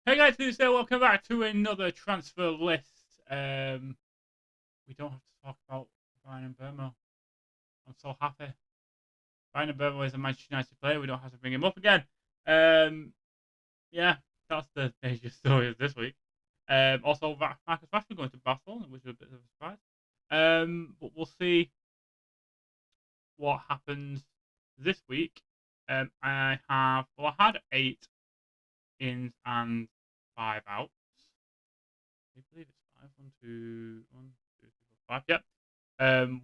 Hey guys, Tuesday, welcome back to another transfer list. We don't have to talk about Brian and Burmo. I'm so happy. Brian and Burmo is a Manchester United player. We don't have to bring him up again. Um, yeah, that's the major story of this week. Also, Marcus Rashford going to Barcelona, which was a bit of a surprise. But we'll see what happens this week. I had 8 ins and 5 outs. I believe it's five. One, two, three, four, five. Yep.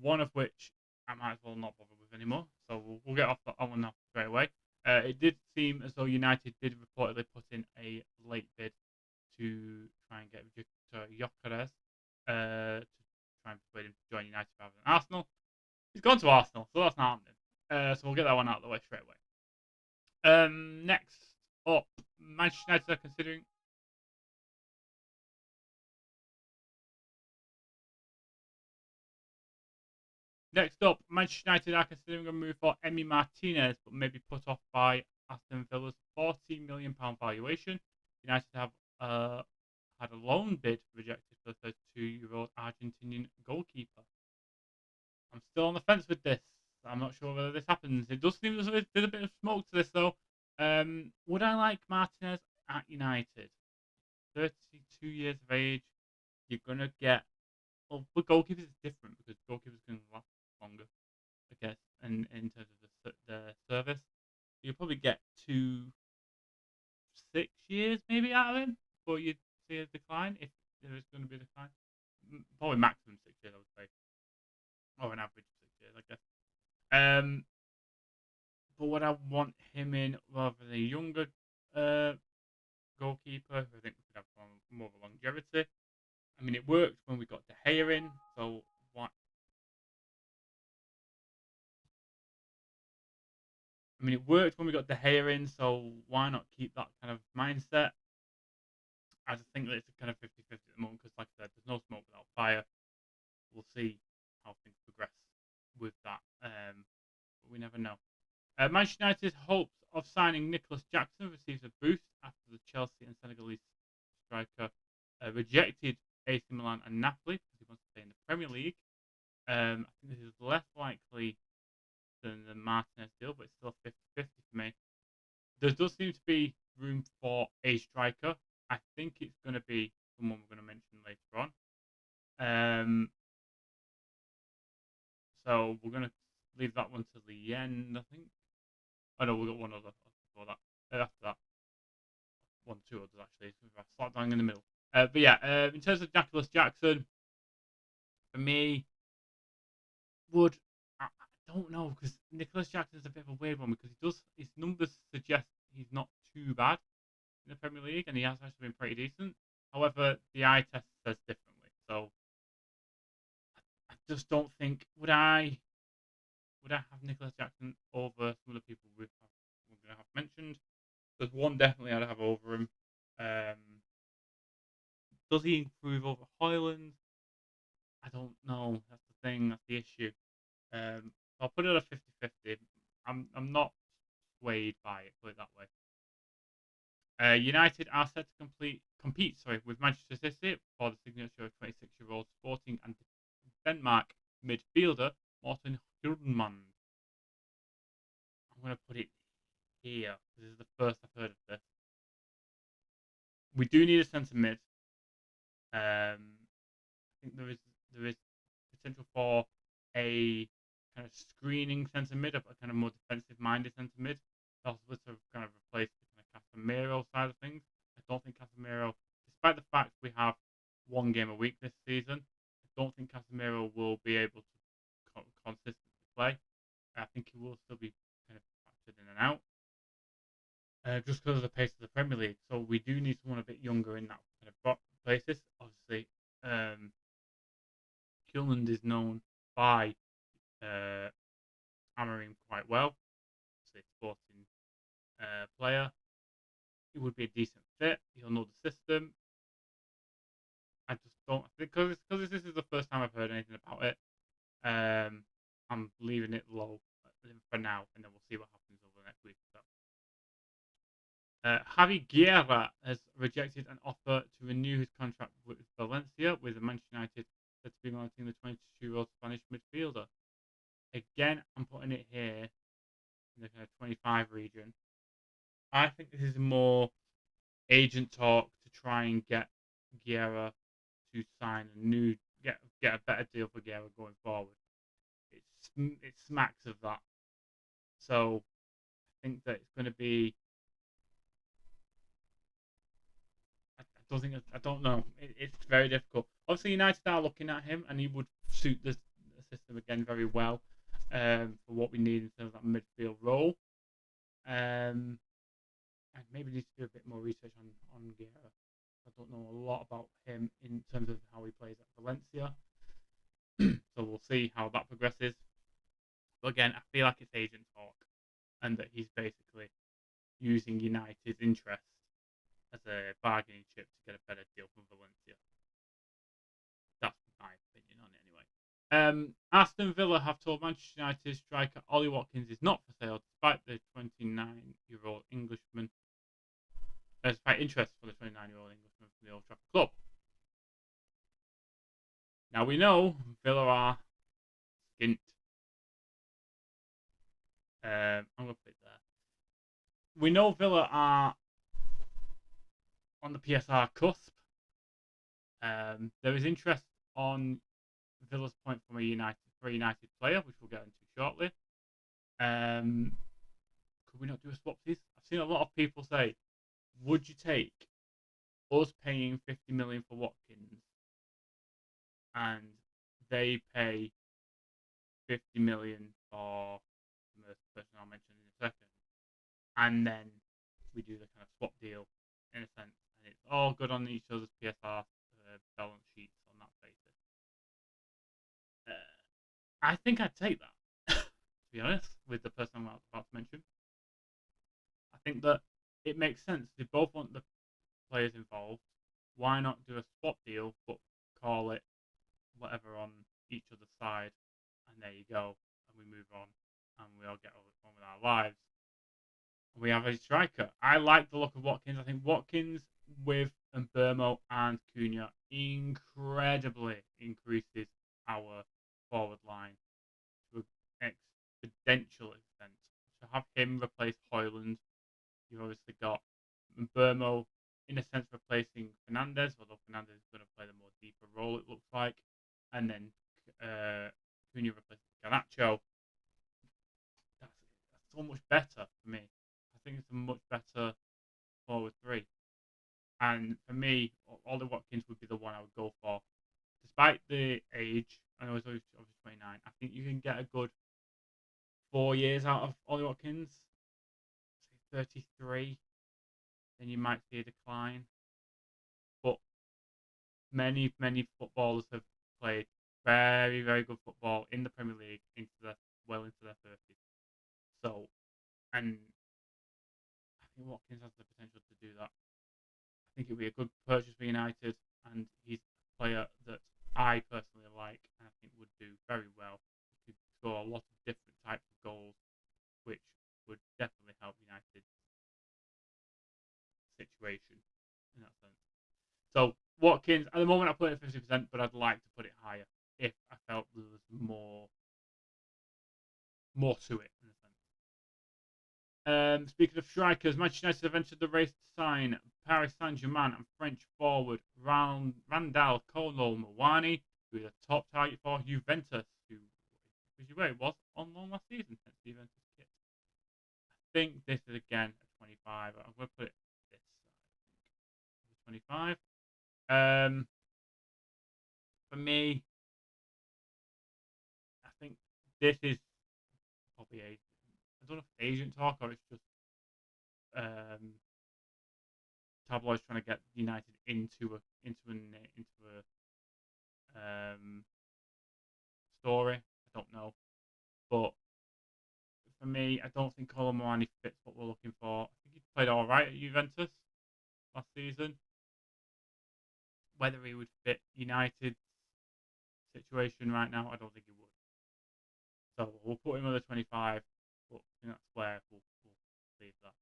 One of which I might as well not bother with anymore. So we'll get off that one off straight away. It did seem as though United did reportedly put in a late bid to try and get Victor Gyökeres to try and persuade him to join United rather than Arsenal. He's gone to Arsenal, so that's not happening. So we'll get that one out of the way straight away. Next up, Manchester United are considering. Next up, Manchester United are considering a move for Emi Martinez, but may be put off by Aston Villa's £14 million valuation. United have had a loan bid rejected for the 32-year-old Argentinian goalkeeper. I'm still on the fence with this. I'm not sure whether this happens. It does seem as though there's a bit of smoke to this, though. Would I like Martinez at United? 32 years of age. You're going to get. Well, with goalkeepers, it's different because goalkeepers can last longer, I guess, and in terms of the service. You'll probably get 6 years maybe out of him before you see a decline, if there is going to be a decline. Probably maximum 6 years, I would say, or an average of 6 years, I guess. But would I want him in rather than a younger goalkeeper? I think we could have more of a longevity. I mean, it worked when we got De Gea in, so why? I mean, it worked when we got De Gea in, so why not keep that kind of mindset? I just think that it's a kind of 50-50 at the moment because, like I said, there's no smoke without fire. We'll see how things progress with that, but we never know. Manchester United's hopes of signing Nicholas Jackson receives a boost after the Chelsea and Senegalese striker rejected AC Milan and Napoli because he wants to stay in the Premier League. I think this is less likely than the Martinez deal, but it's still 50-50 for me. There does seem to be room for a striker. I think it's going to be someone we're going to mention later on. So we're going to leave that one to the end, I think. Oh no, we've got one other before that. After that, two others actually. So I slot down in the middle. But yeah, in terms of Nicholas Jackson, for me, I don't know because Nicholas Jackson is a bit of a weird one because his numbers suggest he's not too bad in the Premier League and he has actually been pretty decent. However, the eye test says differently. So I just don't think would I have Nicholas Jackson over some of the people we're going to have mentioned. There's one definitely I'd have over him. Does he improve over Hoyland? I don't know. That's the thing. That's the issue. I'll put it at 50-50. I'm not swayed by it, put it that way. United are set to compete with Manchester City for the signature of 26-year-old Sporting and Denmark midfielder Morten Hjulmand. I'm going to put it here. This is the first I've heard of this. We do need a centre mid. I think there is potential for a kind of screening centre mid, a kind of more defensive minded centre mid, possibly to kind of replace the kind of Casemiro side of things. I don't think Casemiro, despite the fact we have one game a week this season, I don't think Casemiro will be able to consistently play. I think he will still be kind of factored in and out. Just because of the pace of the Premier League. So we do need someone a bit younger in that kind of places. Obviously, Hjulmand is known by Amorim quite well. It's a Sporting player. He would be a decent fit. He'll know the system. I just don't think because this is the first time I've heard anything about it. I'm leaving it low for now, and then we'll see what happens over the next week. So. Javi Guerra has rejected an offer to renew his contract with Valencia, with Manchester United said to be monitoring the 22-year-old Spanish midfielder. Again, I'm putting it here in the kind of 25 region. I think this is more agent talk to try and get Guerra to sign a new, get a better deal for Guerra going forward. It smacks of that. So I think that it's going to be. I don't think I don't know. It's very difficult. Obviously, United are looking at him, and he would suit the system again very well for what we need in terms of that midfield role. And maybe need to do a bit more research on Guerra. I don't know a lot about him in terms of how he plays at Valencia. So we'll see how that progresses. But again, I feel like it's agent talk, and that he's basically using United's interest as a bargaining chip to get a better deal from Valencia. That's my opinion on it anyway. Aston Villa have told Manchester United striker Ollie Watkins is not for sale, despite the 29-year-old Englishman. Despite interest for the 29-year-old Englishman from the Old Trafford club. Now we know Villa are skint. I'm going to put it there. We know Villa are on the PSR cusp. There is interest on Villa's point from a United player, which we'll get into shortly. Could we not do a swap, please? I've seen a lot of people say, would you take us paying 50 million for Watkins and they pay 50 million for the person I'll mention in a second, and then we do the kind of swap deal in a sense, and it's all good on each other's PSR balance sheets on that basis. I think I'd take that, to be honest, with the person I'm about to mention. I think that it makes sense. They both want the players involved. Why not do a swap deal, but call it whatever on each other's side, and there you go, and we move on, and we all get on with our lives. We have a striker. I like the look of Watkins. I think Watkins with Mbeumo and Cunha incredibly increases our forward line to an exponential extent. To have him replace Højlund, you've obviously got Mbeumo in a sense replacing Fernandes, although Fernandes is going to play the more deeper role, it looks like. And then Cunha replacing Garnacho. That's so much better for me. I think it's a much better forward three. And for me, Ollie Watkins would be the one I would go for. Despite the age, I know he's obviously 29, I think you can get a good 4 years out of Ollie Watkins. Say 33, then you might see a decline. But many footballers have played very, very good football in the Premier League into their 30s. So, and I think Watkins has the potential to do that. I think it would be a good purchase for United, and he's a player that I personally like, and I think would do very well. He could score a lot of different types of goals, which would definitely help United's situation in that sense. So Watkins, at the moment I put it at 50%, but I'd like to put it higher if I felt there was more to it in a sense. Speaking of strikers, Manchester United have entered the race to sign Paris Saint-Germain and French forward Randal Kolo Muani, who is a top target for Juventus, who, as you was on loan last season, hence the Juventus kit. I think this is again a 25. I'm going to put it this side. 25. For me, I think this is probably I don't know if it's agent talk or it's just tabloids trying to get United into a story. I don't know, but for me, I don't think Kolo Muani fits what we're looking for. I think he played all right at Juventus last season. Whether he would fit United's situation right now, I don't think he would. So we'll put him on the 25, but in that square, we'll leave that.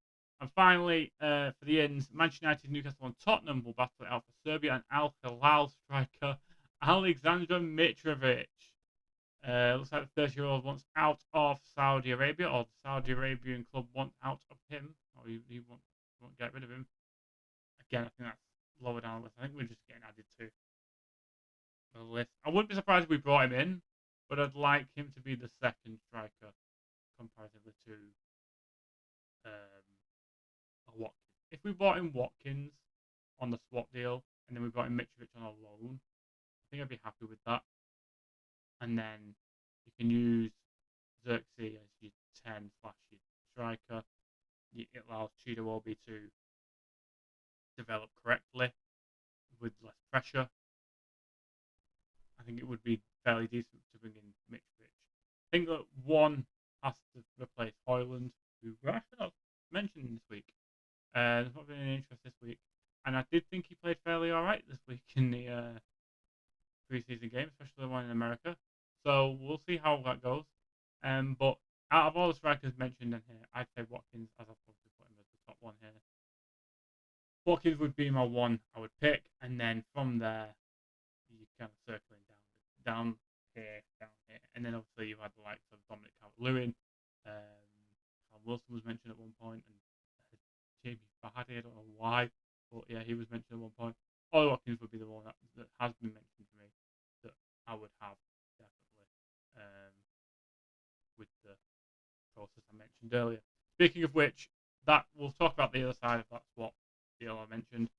And finally, for the ins, Manchester United, Newcastle, and Tottenham will battle it out for Serbia and Al Hilal striker Alexander Mitrovic. Looks like the 30-year-old wants out of Saudi Arabia, or the Saudi Arabian club wants out of him, or he won't get rid of him. Again, I think that's lower down the list. I think we're just getting added to the list. I wouldn't be surprised if we brought him in, but I'd like him to be the second striker comparatively to Watkins. If we brought in Watkins on the swap deal, and then we brought in Mitrovic on a loan, I think I'd be happy with that. And then you can use Xerxes as your 10 slash your striker. It allows Chido-Obi to develop correctly with less pressure. I think it would be fairly decent to bring in Mitrovic. I think that one has to replace Højlund, who we're actually not mentioned this week. There's not been any interest this week. And I did think he played fairly alright this week in the preseason game, especially the one in America. So we'll see how that goes. But out of all the strikers mentioned in here, I'd say Watkins, as I've probably put him as the top one here. Watkins would be my one I would pick, and then from there, you kind of circling down here, and then obviously you had the likes of Dominic Calvert-Lewin, Callum Wilson was mentioned at one point, and Jamie Vardy, I don't know why, but yeah, he was mentioned at one point. Ollie Watkins would be the one that has been mentioned to me that I would have definitely with the process I mentioned earlier. Speaking of which, that we'll talk about the other side of that swap deal I mentioned.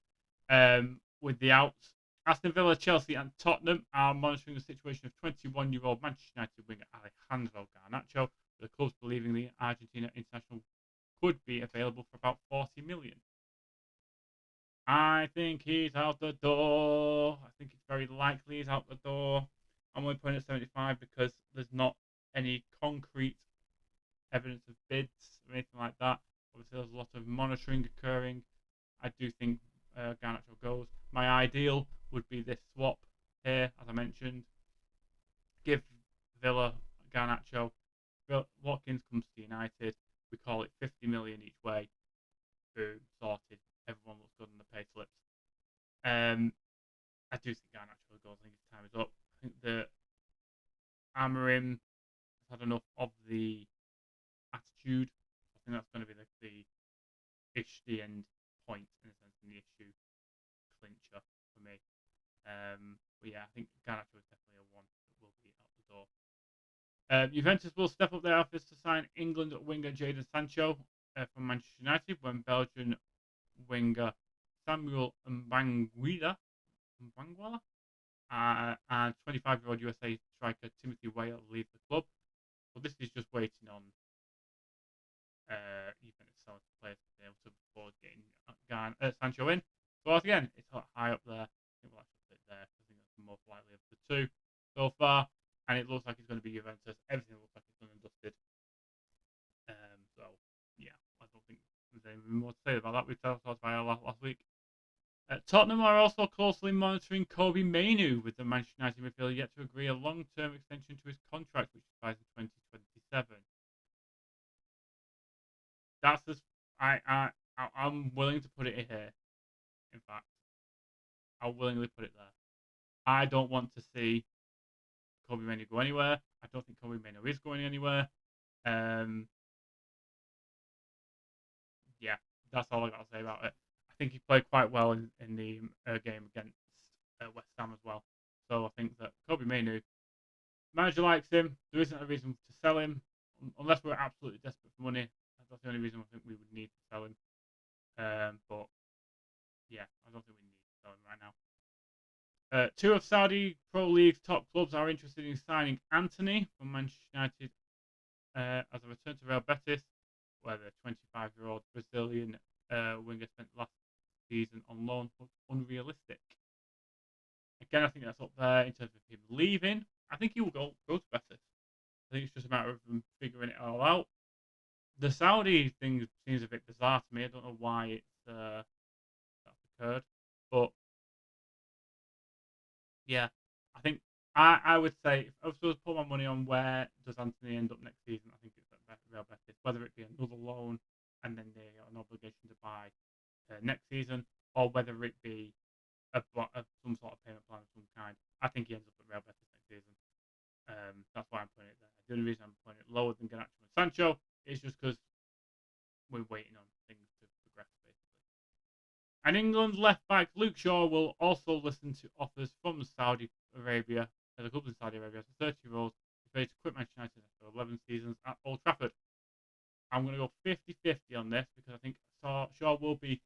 With the outs, Aston Villa, Chelsea, and Tottenham are monitoring the situation of 21-year-old Manchester United winger Alejandro Garnacho, with the clubs believing the Argentina international could be available for about 40 million. I think he's out the door. I think it's very likely he's out the door. I'm only putting it at 75 because there's not any concrete evidence of bids or anything like that. Obviously, there's a lot of monitoring occurring. I do think Garnacho goes. My ideal would be this swap here, as I mentioned. Give Villa Garnacho. Watkins comes to United. We call it 50 million each way. Boom, sorted. Everyone looks good on the pay slips. I do think Garnacho goes. I think his time is up. I think that Amorim has had enough of the attitude. I think that's going to be the end point in a sense, in the issue clincher for me. But yeah, I think Garnacho is definitely a one that will be out the door. Juventus will step up their efforts to sign England winger Jadon Sancho from Manchester United when Belgian winger Samuel Mbangwala and 25-year-old USA striker Timothy Weah leave the club. Well, this is just waiting on Juventus selling players to be able to afford getting Sancho in. So again, it's high up there. I think we'll actually put it there. I think that's the most likely of the two so far. And it looks like it's going to be Juventus. Everything looks like it's done and dusted. So, yeah, I don't think there's anything more to say about that. We talked about it last week. Tottenham are also closely monitoring Kobbie Mainoo, with the Manchester United midfielder yet to agree a long-term extension to his contract, which expires in 2027. That's as I'm willing to put it in here. In fact, I'll willingly put it there. I don't want to see Kobbie Mainoo go anywhere. I don't think Kobbie Mainoo is going anywhere. Yeah, that's all I got to say about it. I think he played quite well in the game against West Ham as well. So I think that Kobbie Mainoo, manager likes him. There isn't a reason to sell him unless we're absolutely desperate for money. That's the only reason I think we would need to sell him. But yeah, I don't think we need to sell him right now. Two of Saudi Pro League's top clubs are interested in signing Anthony from Manchester United as a return to Real Betis, where the 25-year-old Brazilian winger spent last season on loan looks unrealistic. Again, I think that's up there in terms of him leaving. I think he will go to Betis. I think it's just a matter of them figuring it all out. The Saudi thing seems a bit bizarre to me. I don't know why that's occurred, but yeah, I think I would say if I was supposed to put my money on where does Anthony end up next season, I think it's at Real Betis, whether it be another loan and then they got an obligation to buy next season, or whether it be some sort of payment plan of some kind. I think he ends up at Real Betis next season. That's why I'm putting it there. The only reason I'm putting it lower than Garnacho and Sancho is just because we're waiting on things to progress, basically. And England's left back Luke Shaw will also listen to offers from Saudi Arabia, the clubs in Saudi Arabia. So 30-year-old is ready to quit Manchester United after 11 seasons at Old Trafford. I'm going to go 50-50 on this because I think Shaw will be.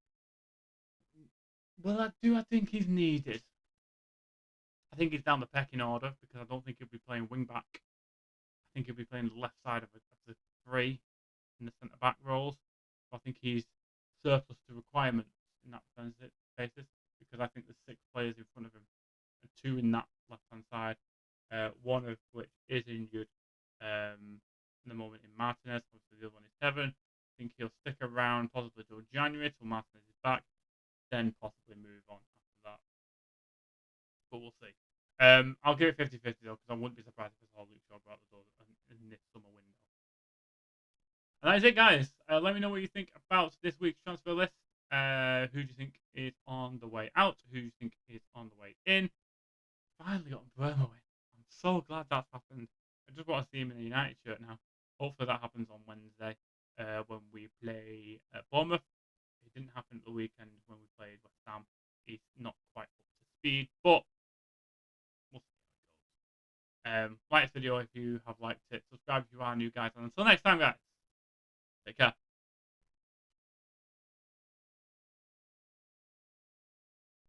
Well, I think he's needed. I think he's down the pecking order because I don't think he'll be playing wing back. I think he'll be playing the left side of the three in the centre back roles. So I think he's surplus to requirements in that basis because I think there's 6 players in front of him and 2 in that left hand side, one of which is injured in the moment in Martinez. Obviously, the other one is Heaven. I think he'll stick around possibly till January till Martinez is back, then possibly move on after that. But we'll see. I'll give it 50-50 though, because I wouldn't be surprised if I saw Luke Shaw go out the door in this summer window. And that is it, guys. Let me know what you think about this week's transfer list. Who do you think is on the way out? Who do you think is on the way in? Finally got Burma in. I'm so glad that's happened. I just want to see him in a United shirt now. Hopefully that happens on Wednesday when we play Bournemouth. It didn't happen at the weekend when we played West Ham. He's not quite up to speed, but we'll see how it goes. Like this video if you have liked it. Subscribe if you are new, guys. And until next time, guys, take care.